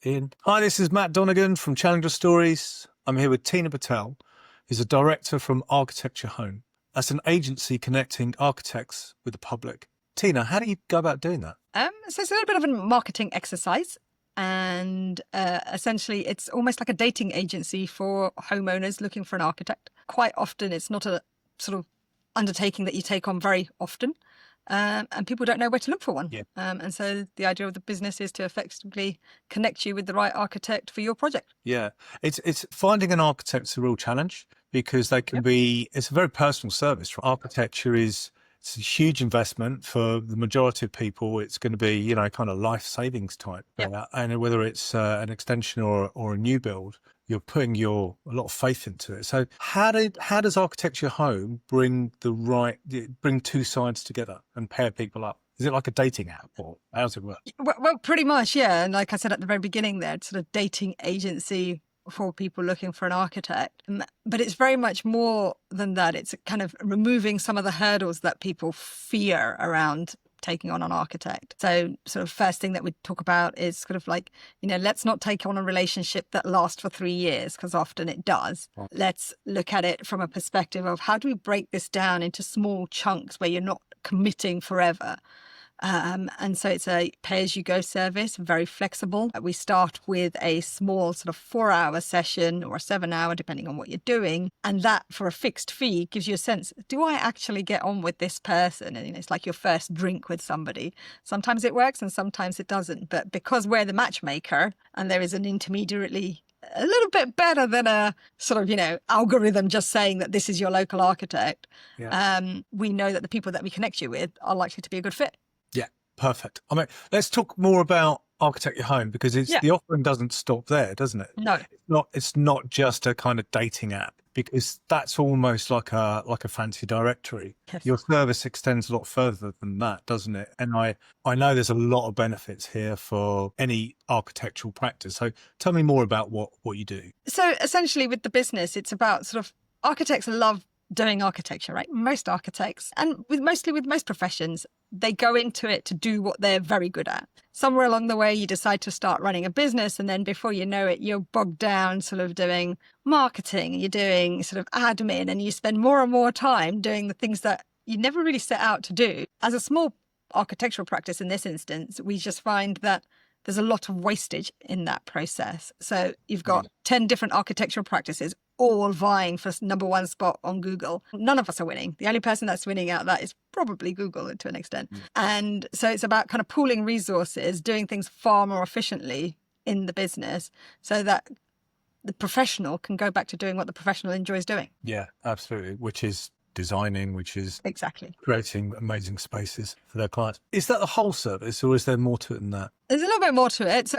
in. Hi, this is Matt Donegan from Challenger Stories. I'm here with Tina Patel, who's a director from Architecture Home. That's an agency connecting architects with the public. Tina, how do you go about doing that? So it's a little bit of a marketing exercise. And essentially, it's almost like a dating agency for homeowners looking for an architect. Quite often, it's not a sort of undertaking that you take on very often. And people don't know where to look for one. Yeah. And so the idea of the business is to effectively connect you with the right architect for your project. Yeah, it's finding an architect's a real challenge because they can be, it's a very personal service. Architecture it's a huge investment for the majority of people. It's going to be, kind of life savings type. And whether it's an extension or a new build, you're putting a lot of faith into it. So how does Architecture Home bring two sides together and pair people up? Is it like a dating app, or how does it work? Well, pretty much, yeah. And like I said at the very beginning there, it's sort of dating agency for people looking for an architect. But it's very much more than that. It's kind of removing some of the hurdles that people fear around taking on an architect. So sort of first thing that we talk about is sort of like, let's not take on a relationship that lasts for 3 years, because often it does. Oh. Let's look at it from a perspective of how do we break this down into small chunks where you're not committing forever. And so it's a pay-as-you-go service, very flexible. We start with a small sort of 4-hour session or a 7-hour, depending on what you're doing. And that, for a fixed fee, gives you a sense, do I actually get on with this person? And it's like your first drink with somebody. Sometimes it works and sometimes it doesn't. But because we're the matchmaker and there is an intermediary a little bit better than a sort of, algorithm just saying that this is your local architect, we know that the people that we connect you with are likely to be a good fit. Yeah, perfect. I mean, let's talk more about Architecture Home, because the offering doesn't stop there, doesn't it? No, it's not just a kind of dating app, because that's almost like a fancy directory. Yes. Your service extends a lot further than that, doesn't it? And I know there's a lot of benefits here for any architectural practice. So tell me more about what you do. So essentially with the business, it's about sort of architects love doing architecture, right? Most architects, and mostly with most professions, they go into it to do what they're very good at. Somewhere along the way, you decide to start running a business, and then before you know it, you're bogged down sort of doing marketing, you're doing sort of admin, and you spend more and more time doing the things that you never really set out to do. As a small architectural practice in this instance, we just find that there's a lot of wastage in that process. So you've got 10 different architectural practices all vying for number one spot on Google. None of us are winning. The only person that's winning out of that is probably Google to an extent. And so it's about kind of pooling resources, doing things far more efficiently in the business so that the professional can go back to doing what the professional enjoys doing. Yeah, absolutely. Which is designing, which is exactly creating amazing spaces for their clients. Is that the whole service, or is there more to it than that? There's a little bit more to it. So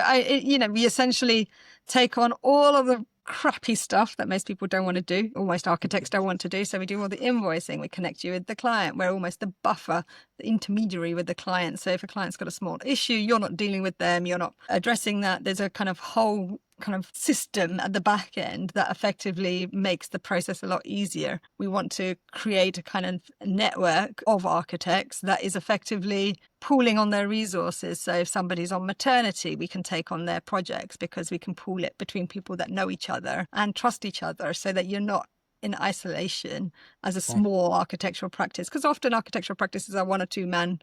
we essentially take on all of the crappy stuff that most people don't want to do, or most architects don't want to do. So we do all the invoicing, we connect you with the client. We're almost the buffer, the intermediary with the client. So if a client's got a small issue, you're not dealing with them, you're not addressing that. There's a kind of whole kind of system at the back end that effectively makes the process a lot easier. We want to create a kind of network of architects that is effectively pooling on their resources. So if somebody's on maternity, we can take on their projects because we can pool it between people that know each other and trust each other, so that you're not in isolation as a small architectural practice. Because often architectural practices are 1 or 2 man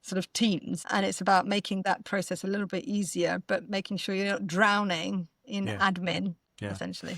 sort of teams, and it's about making that process a little bit easier, but making sure you're not drowning in admin, essentially.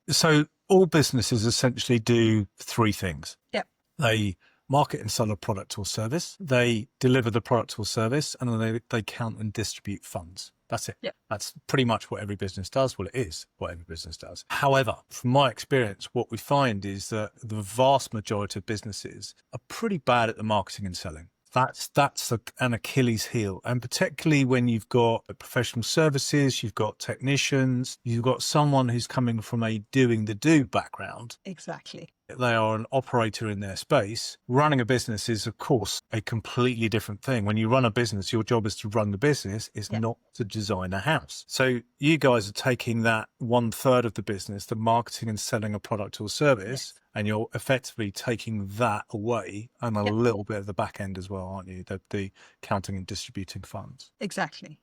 So all businesses essentially do 3 things. Yep. They market and sell a product or service, they deliver the product or service, and then they count and distribute funds. That's it. Yep. That's pretty much what every business does. Well, it is what every business does. However, from my experience, what we find is that the vast majority of businesses are pretty bad at the marketing and selling. That's an Achilles heel. And particularly when you've got professional services, you've got technicians, you've got someone who's coming from a doing the do background. Exactly. They are an operator in their space. Running a business is, of course, a completely different thing. When you run a business, your job is to run the business, is not to design a house. So you guys are taking that 1/3 of the business, the marketing and selling a product or service, and you're effectively taking that away and a little bit of the back end as well, aren't you? The counting and distributing funds. Exactly.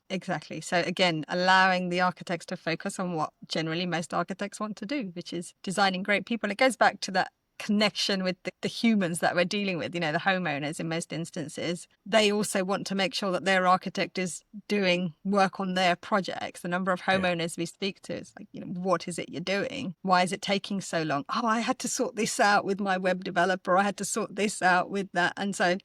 So again, allowing the architects to focus on what generally most architects want to do, which is designing great people. And it goes back to that connection with the humans that we're dealing with, the homeowners in most instances. They also want to make sure that their architect is doing work on their projects. The number of homeowners we speak to is like, what is it you're doing? Why is it taking so long? Oh, I had to sort this out with my web developer. I had to sort this out with that. And so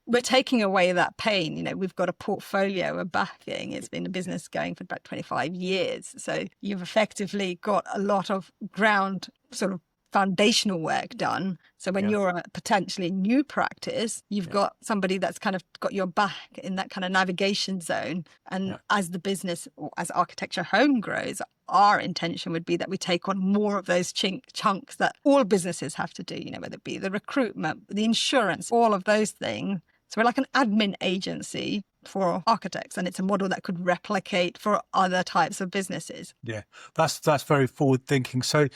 we're taking away that pain. We've got a portfolio of backing. It's been a business going for about 25 years. So you've effectively got a lot of ground sort of foundational work done. So when you're a potentially new practice, you've got somebody that's kind of got your back in that kind of navigation zone. And as the business or as Architecture Home grows, our intention would be that we take on more of those chunks that all businesses have to do, whether it be the recruitment, the insurance, all of those things. So we're like an admin agency for architects, and it's a model that could replicate for other types of businesses. Yeah, that's very forward thinking. So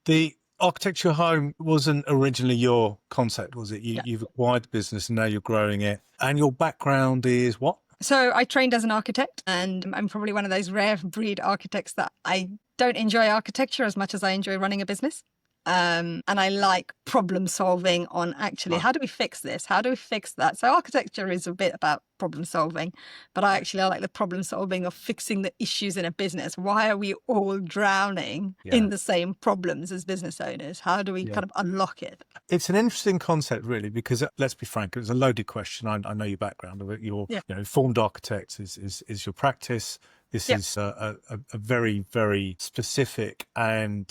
the Architecture Home wasn't originally your concept, was it? You've acquired the business and now you're growing it. And your background is what? So I trained as an architect, and I'm probably one of those rare breed architects that I don't enjoy architecture as much as I enjoy running a business. And I like problem solving on actually, how do we fix this? How do we fix that? So architecture is a bit about problem solving, but I like the problem solving of fixing the issues in a business. Why are we all drowning in the same problems as business owners? How do we kind of unlock it? It's an interesting concept, really, because let's be frank, it's a loaded question. I know your background. You're formed architect is your practice. This is a very, very specific and,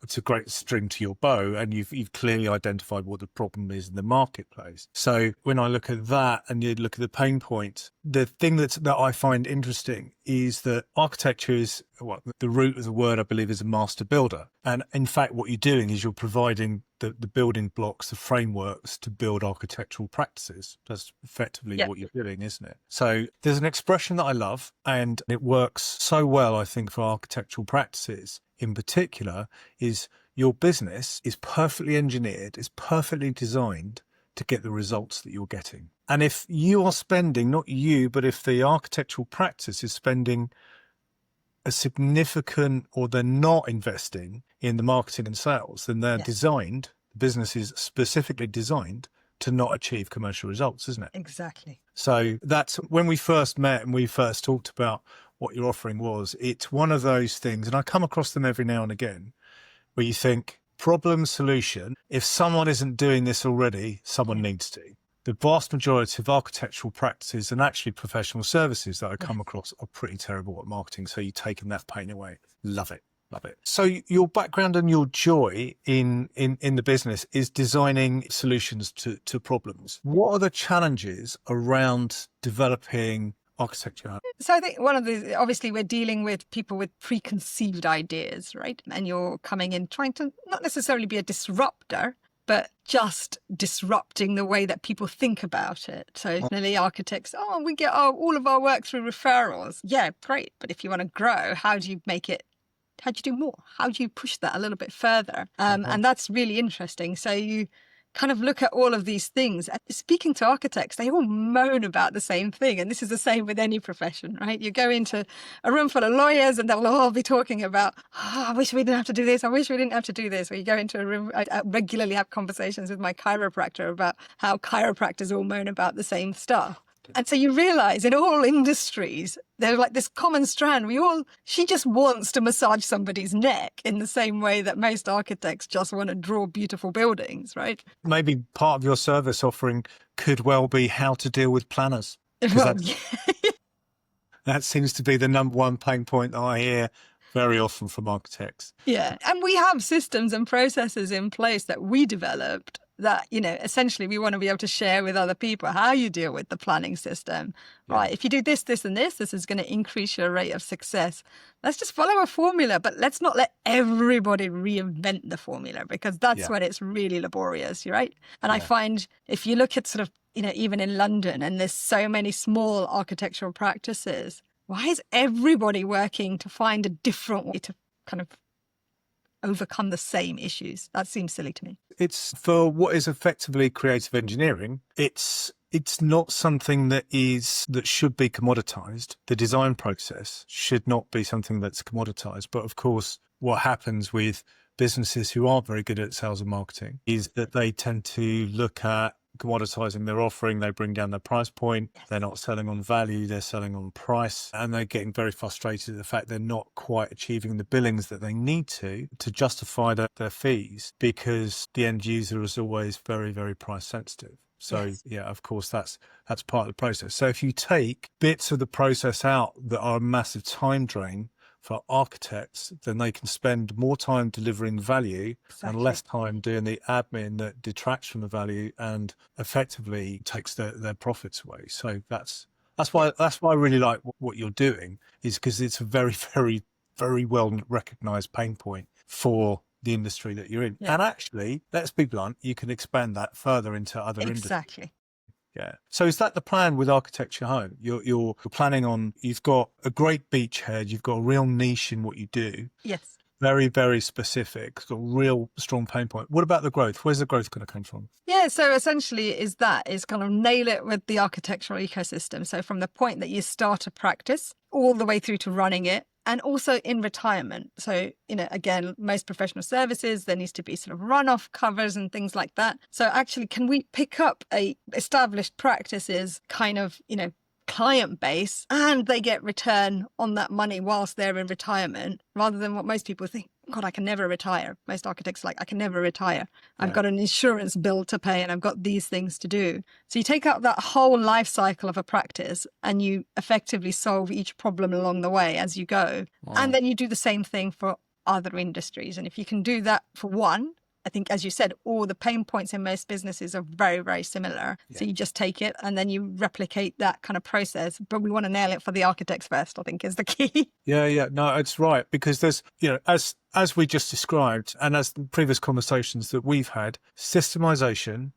it's a great string to your bow, and you've clearly identified what the problem is in the marketplace. So when I look at that and you look at the pain point, the thing that I find interesting is that architecture is, the root of the word, I believe, is a master builder. And in fact, what you're doing is you're providing the building blocks, the frameworks to build architectural practices. That's effectively what you're doing, isn't it? So there's an expression that I love, and it works so well, I think, for architectural practices in particular, is your business is perfectly engineered, is perfectly designed to get the results that you're getting. And if you are spending, not you, but if the architectural practice is spending a significant, or they're not investing in the marketing and sales, then they're designed, the business is specifically designed to not achieve commercial results, isn't it? Exactly. So that's when we first met and we first talked about what your offering was. It's one of those things, and I come across them every now and again, where you think, problem, solution. If someone isn't doing this already, someone needs to. The vast majority of architectural practices and actually professional services that I come across are pretty terrible at marketing. So you've taken that pain away. Love it. Love it. So your background and your joy in the business is designing solutions to problems. What are the challenges around developing architecture? So I think one of the, obviously we're dealing with people with preconceived ideas, right? And you're coming in trying to not necessarily be a disruptor, but just disrupting the way that people think about it. So many architects, we get all of our work through referrals. Yeah, great. But if you want to grow, how do you do more? How do you push that a little bit further? And that's really interesting. So you kind of look at all of these things. Speaking to architects, they all moan about the same thing. And this is the same with any profession, right? You go into a room full of lawyers and they'll all be talking about, I wish we didn't have to do this. I wish we didn't have to do this. Or you go into a room, I regularly have conversations with my chiropractor about how chiropractors all moan about the same stuff. And so you realize in all industries, there's like this common strand. She just wants to massage somebody's neck in the same way that most architects just want to draw beautiful buildings, right? Maybe part of your service offering could well be how to deal with planners. Well, that seems to be the number one pain point that I hear very often from architects. Yeah. And we have systems and processes in place that we developed that, essentially we want to be able to share with other people how you deal with the planning system, right? If you do this, this, and this is going to increase your rate of success. Let's just follow a formula, but let's not let everybody reinvent the formula, because that's when it's really laborious, right? And I find if you look at sort of, even in London, and there's so many small architectural practices, why is everybody working to find a different way to kind of overcome the same issues. That seems silly to me. It's for what is effectively creative engineering. It's not something that should be commoditized. The design process should not be something that's commoditized. But of course, what happens with businesses who are very good at sales and marketing is that they tend to look at commoditizing their offering. They bring down their price point. They're not selling on value, they're selling on price, and they're getting very frustrated at the fact they're not quite achieving the billings that they need to justify their fees, because the end user is always very, very price sensitive. So yeah, of course, that's part of the process. So if you take bits of the process out that are a massive time drain for architects, then they can spend more time delivering value and less time doing the admin that detracts from the value and effectively takes their profits away. So that's why I really like what you're doing, is because it's a very, very, very well recognized pain point for the industry that you're in. And actually, let's be blunt, you can expand that further into other industries. Exactly. Yeah. So is that the plan with Architecture Home? You're planning on, you've got a great beachhead, you've got a real niche in what you do. Yes. Very, very specific, got a real strong pain point. What about the growth? Where's the growth going to come from? Yeah, so essentially is kind of nail it with the architectural ecosystem. So from the point that you start a practice all the way through to running it, and also in retirement. So, again, most professional services, there needs to be sort of runoff covers and things like that. So actually, can we pick up a established practices kind of, client base, and they get return on that money whilst they're in retirement, rather than what most people think, God, I can never retire. Most architects are like, I can never retire. I've got an insurance bill to pay and I've got these things to do. So you take out that whole life cycle of a practice and you effectively solve each problem along the way as you go. Wow. And then you do the same thing for other industries. And if you can do that for one, I think, as you said, all the pain points in most businesses are very, very similar. Yeah. So you just take it and then you replicate that kind of process. But we want to nail it for the architects first, I think, is the key. Yeah. No, it's right. Because there's, as we just described, and as the previous conversations that we've had, systemization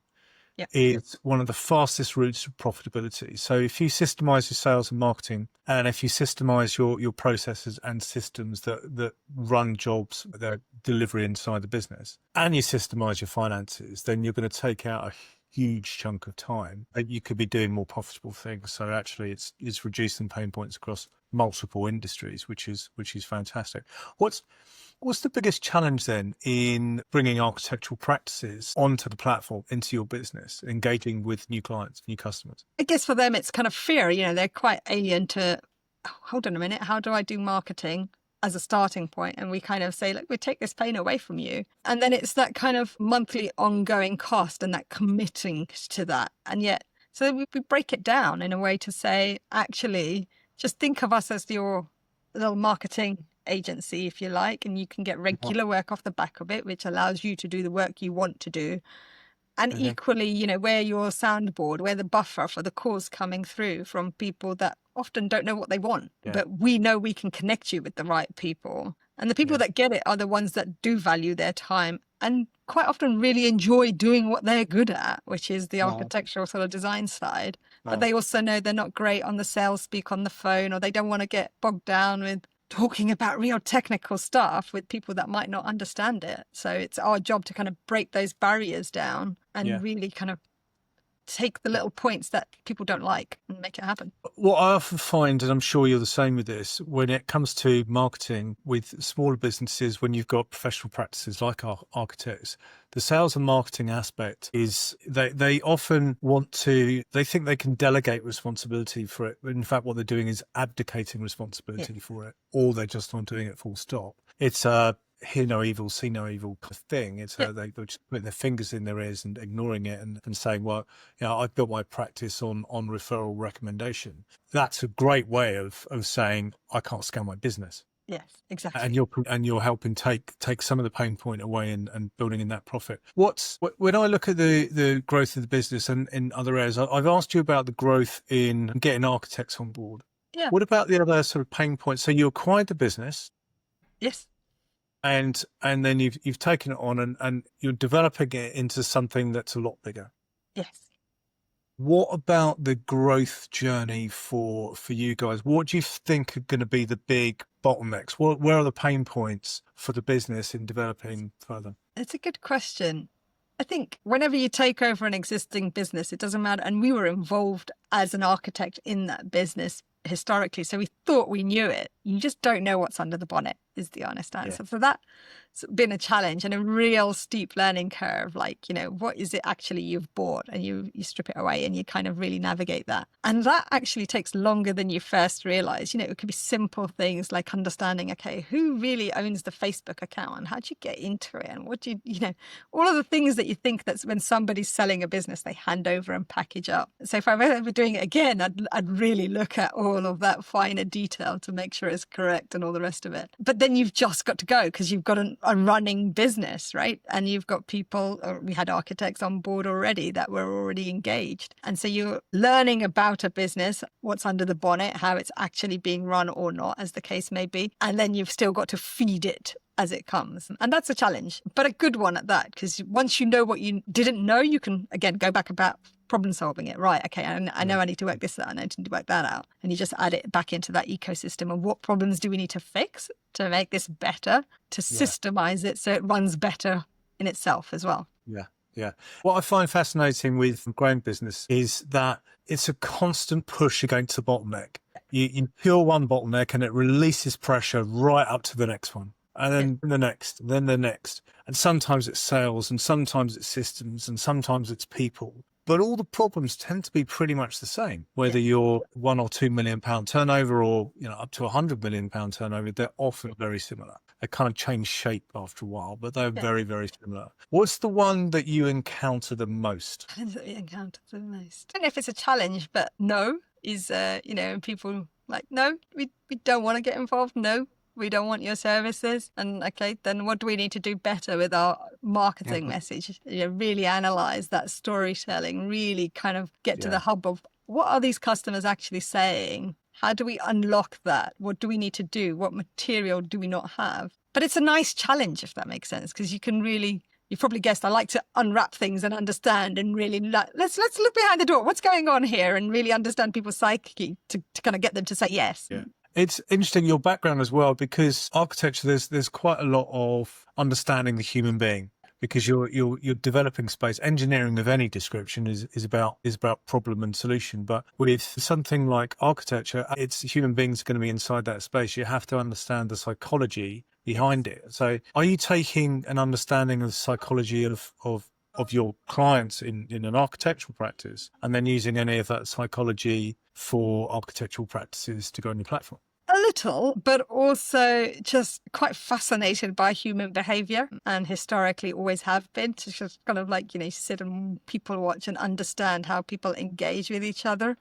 is one of the fastest routes to profitability. So if you systemize your sales and marketing, and if you systemize your processes and systems that run jobs, their delivery inside the business, and you systemize your finances, then you're going to take out a huge chunk of time and you could be doing more profitable things. So actually it's reducing pain points across multiple industries, which is fantastic. What's the biggest challenge then in bringing architectural practices onto the platform, into your business, engaging with new clients, new customers? I guess for them, it's kind of fear. They're quite alien to, hold on a minute, how do I do marketing as a starting point? And we kind of say, look, we take this pain away from you. And then it's that kind of monthly ongoing cost and that committing to that. And yet, so we break it down in a way to say, actually, just think of us as your little marketing agency, if you like, and you can get regular work off the back of it, which allows you to do the work you want to do. And equally, we're your soundboard, we're the buffer for the calls coming through from people that often don't know what they want, but we know we can connect you with the right people. And the people that get it are the ones that do value their time and quite often really enjoy doing what they're good at, which is the architectural sort of design side. But they also know they're not great on the sales speak on the phone, or they don't want to get bogged down with talking about real technical stuff with people that might not understand it. So it's our job to kind of break those barriers down and really kind of take the little points that people don't like and make it happen. What I often find, and I'm sure you're the same with this, when it comes to marketing with smaller businesses, when you've got professional practices like our architects, the sales and marketing aspect is they often they think they can delegate responsibility for it. But in fact, what they're doing is abdicating responsibility for it, or they're just not doing it full stop. It's hear no evil, see no evil kind of thing. It's they're just putting their fingers in their ears and ignoring it and saying, well, I've built my practice on referral recommendation. That's a great way of saying, I can't scale my business. Yes, exactly. And you're helping take some of the pain point away and building in that profit. When I look at the growth of the business and in other areas, I've asked you about the growth in getting architects on board. Yeah. What about the other sort of pain points? So you acquired the business. Yes. And then you've taken it on and you're developing it into something that's a lot bigger. Yes. What about the growth journey for you guys? What do you think are going to be the big bottlenecks? Where are the pain points for the business in developing further? It's a good question. I think whenever you take over an existing business, it doesn't matter. And we were involved as an architect in that business historically. So we thought we knew it. You just don't know what's under the bonnet, is the honest answer. So that's been a challenge and a real steep learning curve. Like, what is it actually you've bought? And you strip it away and you kind of really navigate that. And that actually takes longer than you first realize. It could be simple things like understanding, okay, who really owns the Facebook account and how do you get into it? And what do all of the things that you think that's when somebody's selling a business, they hand over and package up. So if I were ever doing it again, I'd really look at all of that finer detail to make sure it's correct and all the rest of it. But then you've just got to go because you've got a running business, right? And you've got people, or we had architects on board already that were already engaged. And so you're learning about a business, what's under the bonnet, how it's actually being run or not, as the case may be. And then you've still got to feed it as it comes. And that's a challenge, but a good one at that, because once you know what you didn't know, you can, again, go back about problem solving it. Right, okay, I know I need to work this out, I need to work that out. And you just add it back into that ecosystem of what problems do we need to fix to make this better, to systemize it so it runs better in itself as well. Yeah. What I find fascinating with growing business is that it's a constant push against the bottleneck. You peel one bottleneck and it releases pressure right up to the next one. And then the next, then the next. And sometimes it's sales and sometimes it's systems and sometimes it's people. But all the problems tend to be pretty much the same, whether you're £1 or £2 million turnover or, up to £100 million turnover, they're often very similar. They kind of change shape after a while, but they're very, very similar. What's the one that you encounter the most? I don't know if it's a challenge, but no is, people like, no, we don't want to get involved. No, we don't want your services. And okay, then what do we need to do better with our marketing message? Really analyze that storytelling, really kind of get to the hub of what are these customers actually saying? How do we unlock that? What do we need to do? What material do we not have? But it's a nice challenge, if that makes sense, because you can really, you've probably guessed, I like to unwrap things and understand and really let's look behind the door. What's going on here? And really understand people's psyche to kind of get them to say yes. Yeah. It's interesting, your background as well, because architecture, there's quite a lot of understanding the human being, because you're developing space. Engineering of any description is about problem and solution. But with something like architecture, it's human beings going to be inside that space. You have to understand the psychology behind it. So are you taking an understanding of the psychology of your clients in an architectural practice and then using any of that psychology for architectural practices to go on your platform? A little, but also just quite fascinated by human behaviour, and historically always have been, to just kind of like, sit and people watch and understand how people engage with each other.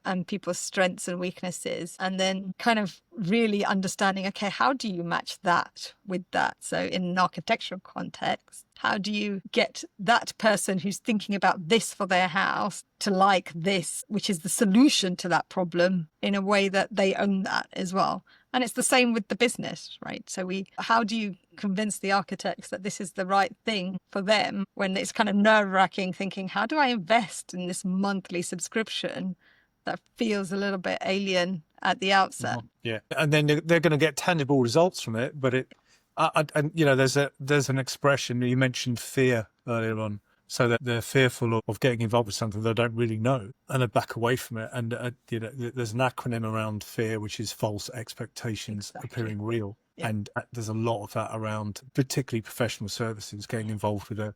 And people's strengths and weaknesses, and then kind of really understanding, okay, how do you match that with that? So in an architectural context, how do you get that person who's thinking about this for their house to like this, which is the solution to that problem, in a way that they own that as well? And it's the same with the business, right? So how do you convince the architects that this is the right thing for them when it's kind of nerve-wracking thinking, how do I invest in this monthly subscription that feels a little bit alien at the outset? Yeah. And then they're going to get tangible results from it. But there's an expression, you mentioned fear earlier on. So that they're fearful of getting involved with something they don't really know, and they back away from it. And there's an acronym around fear, which is false expectations appearing real. Yeah. And there's a lot of that around, particularly professional services, getting involved with a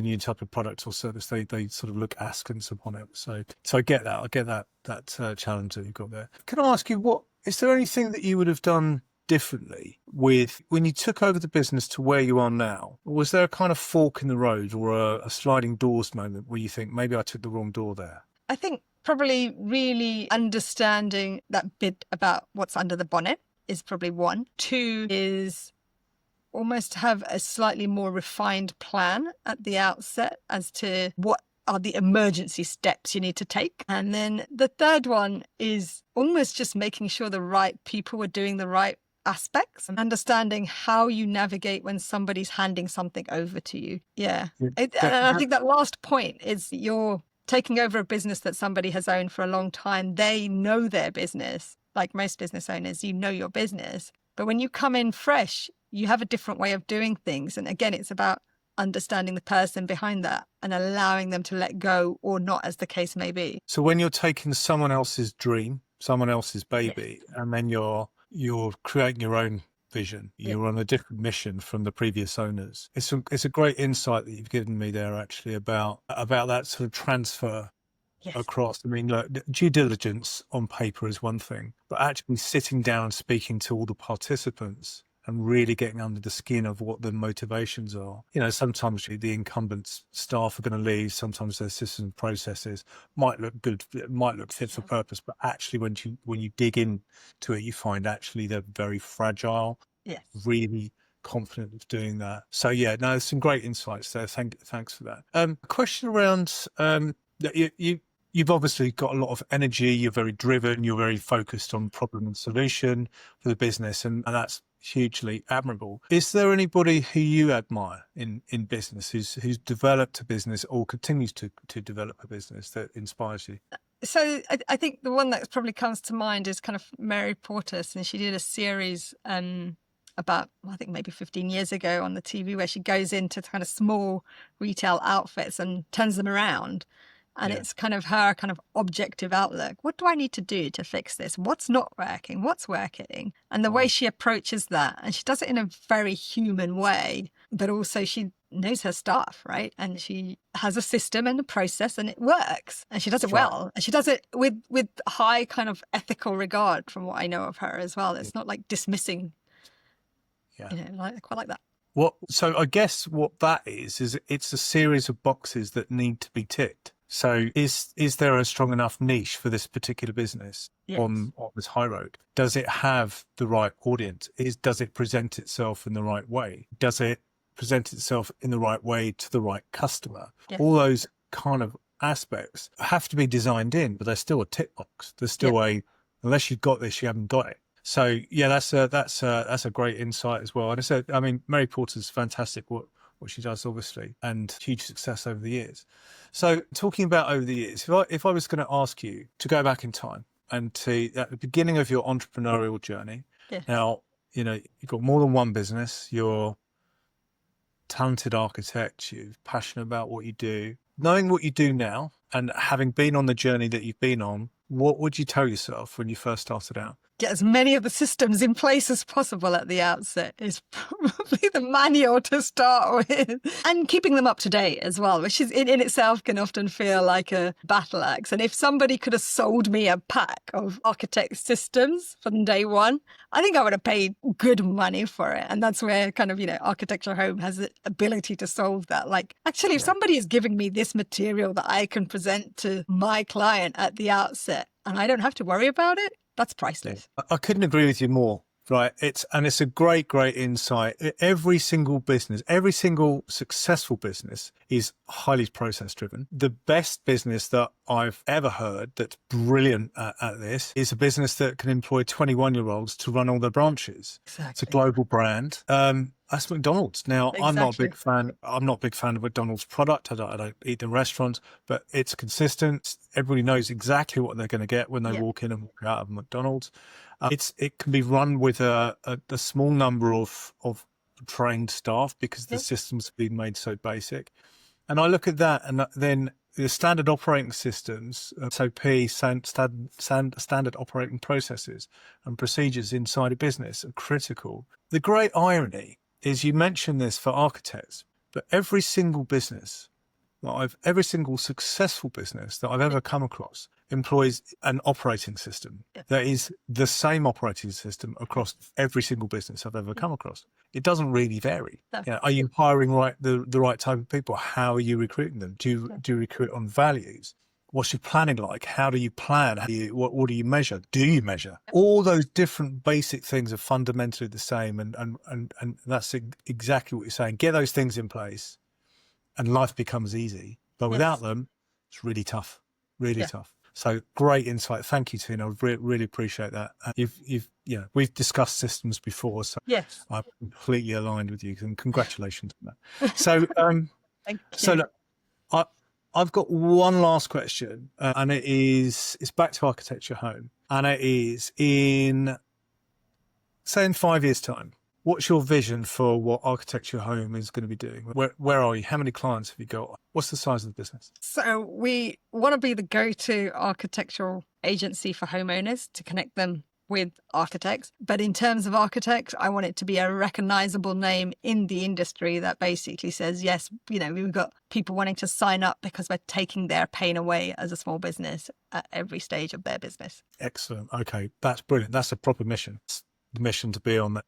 new type of product or service. They sort of look askance upon it. So I get that. I get that challenge that you've got there. Can I ask you, is there anything that you would have done differently with when you took over the business to where you are now? Was there a kind of fork in the road or a sliding doors moment where you think, maybe I took the wrong door there? I think probably really understanding that bit about what's under the bonnet is probably one. Two is almost have a slightly more refined plan at the outset as to what are the emergency steps you need to take. And then the third one is almost just making sure the right people are doing the right aspects and understanding how you navigate when somebody's handing something over to you. And I think that last point is you're taking over a business that somebody has owned for a long time. They know their business like most business owners, you know your business. But when you come in fresh, you have a different way of doing things. And again, it's about understanding the person behind that and allowing them to let go or not, as the case may be. So when you're taking someone else's dream, someone else's baby, and then you're creating your own vision, you're on a different mission from the previous owners. It's a great insight that you've given me there, actually, about that sort of transfer across. I mean, look, due diligence on paper is one thing, but actually sitting down and speaking to all the participants and really getting under the skin of what the motivations are. You know, sometimes the incumbent staff are going to leave. Sometimes their systems and processes might look good, might look fit for purpose, but actually when you dig into it, you find actually they're very fragile, really confident of doing that. So yeah, no, there's some great insights there. Thanks for that. A question around, you've obviously got a lot of energy. You're very driven. You're very focused on problem and solution for the business, and that's hugely admirable. Is there anybody who you admire in business who's developed a business or continues to develop a business that inspires you? So I think the one that probably comes to mind is kind of Mary Portas, and she did a series about, I think maybe 15 years ago on the TV, where she goes into kind of small retail outfits and turns them around. And it's kind of her kind of objective outlook. What do I need to do to fix this? What's not working? What's working? And the way she approaches that, and she does it in a very human way, but also she knows her staff, right? And she has a system and a process, and it works. And she does it well. And she does it with high kind of ethical regard, from what I know of her as well. It's not like dismissing, you know, I quite like that. So I guess what that is it's a series of boxes that need to be ticked. So is there a strong enough niche for this particular business on this high road? Does it have the right audience? Does it present itself in the right way? Does it present itself in the right way to the right customer? All those kind of aspects have to be designed in, but they're still a tick box. There's still unless you've got this, you haven't got it. So yeah, that's a great insight as well. And I said, I mean, Mary Porter's fantastic what she does, obviously, and huge success over the years. So talking about over the years, if I was going to ask you to go back in time and to at the beginning of your entrepreneurial journey, now, you know, you've got more than one business, you're a talented architect, you're passionate about what you do. Knowing what you do now and having been on the journey that you've been on, what would you tell yourself when you first started out? Get as many of the systems in place as possible at the outset is probably the manual to start with. And keeping them up to date as well, which is in itself can often feel like a battle axe. And if somebody could have sold me a pack of architect systems from day one, I think I would have paid good money for it. And that's where kind of, you know, Architecture Home has the ability to solve that. Like, actually, if somebody is giving me this material that I can present to my client at the outset and I don't have to worry about it, that's priceless. I couldn't agree with you more. Right. It's a great insight. Every single business, every single successful business is highly process driven. The best business that I've ever heard that's brilliant at this is a business that can employ 21-year-olds to run all their branches. Exactly. It's a global brand. That's McDonald's. Now, I'm not a big fan of McDonald's product. I don't eat in restaurants, but it's consistent. Everybody knows exactly what they're going to get when they walk in and walk out of McDonald's. It can be run with a small number of trained staff because the systems have been made so basic. And I look at that, and then the standard operating systems, SOP, standard operating processes and procedures inside a business are critical. The great irony is you mentioned this for architects, but every single business, every single successful business that I've ever come across employs an operating system that is the same operating system across every single business I've ever come across. It doesn't really vary. No. You know, are you hiring the right type of people? How are you recruiting them? Do you recruit on values? What's your planning like? How do you plan? What do you measure? Do you measure? All those different basic things are fundamentally the same, and that's exactly what you're saying. Get those things in place, and life becomes easy. But without them, it's really tough, tough. So great insight. Thank you, Tina. I really appreciate that. We've discussed systems before, so I'm completely aligned with you. And congratulations on that. So, Thank you. So look, I've got one last question, and it's back to Architecture Home. And it is in, say, in 5 years' time. What's your vision for what Architecture Home is going to be doing? Where are you? How many clients have you got? What's the size of the business? So we want to be the go-to architectural agency for homeowners to connect them with architects. But in terms of architects, I want it to be a recognizable name in the industry that basically says, yes, we've got people wanting to sign up because we're taking their pain away as a small business at every stage of their business. Excellent. Okay, that's brilliant. That's a proper mission. It's the mission to be on that.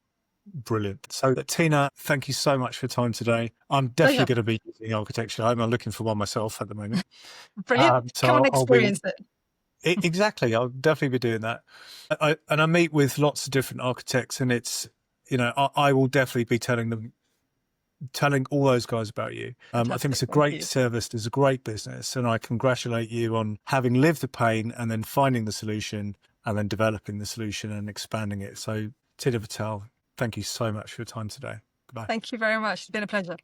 Brilliant. So, Tina, thank you so much for your time today. I'm definitely going to be using Architecture Home. I'm looking for one myself at the moment. Brilliant. So Come and I'll be experience it. exactly. I'll definitely be doing that. And I meet with lots of different architects, and it's I will definitely be telling all those guys about you. I think it's a great service. It's a great business, and I congratulate you on having lived the pain and then finding the solution and then developing the solution and expanding it. So, Tina Patel, thank you so much for your time today. Goodbye. Thank you very much. It's been a pleasure.